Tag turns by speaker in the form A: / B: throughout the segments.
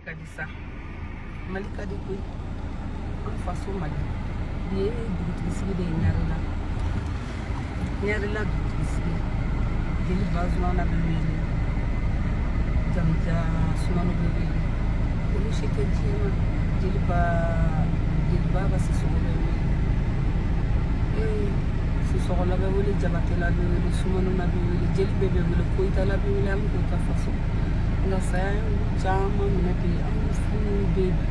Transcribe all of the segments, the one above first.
A: Kadisa Malika di kuy an faso mali die dugutisi de nyarila dugutisi jeli bazuma na bebeli jamja sumanu bebeli ulu shike jema jeli ba si sogole si sogola bebeli jabatela bebeli sumanu na bebeli jeli bebeli koita la bebeli am ko ta faso nga saya chama mnapi am funu bebeli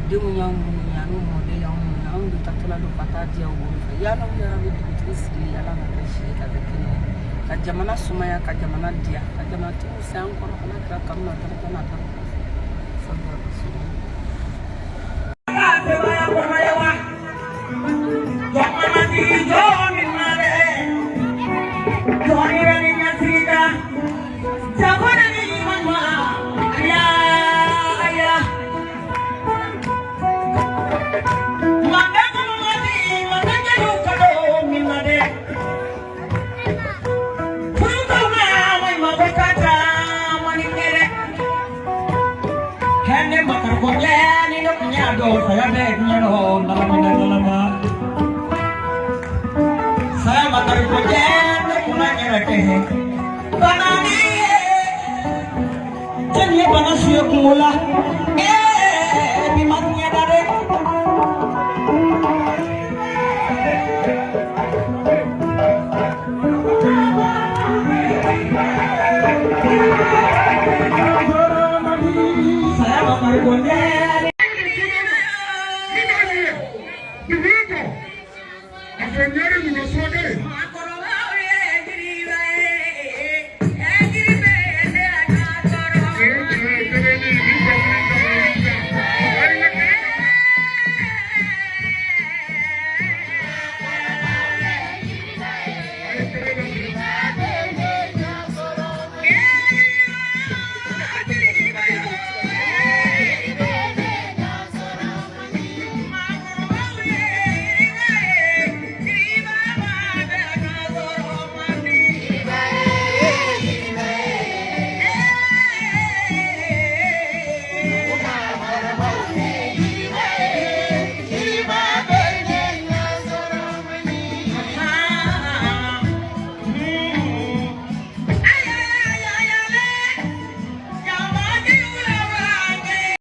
A: demu nyang nyanu mode yang nyang di tatula do kata dia wo ya na ya rabi dugutisi ya la na shi ka dekene ka jamana sumaya ka jamana dia ka jamana tu sang kono kana ka kamna ta kana ta sabba sunu te vaya por vaya wa yo mama di yo mi madre yo ni ni nyasita jabona ni mama ya ya manda mama di manda jalu kado mi madre Hande makar konya ni no punya do saya deh punya no dalam saya makar konya no punya ngerti banani jadi banas yuk mula bimaknya dare saya makar konya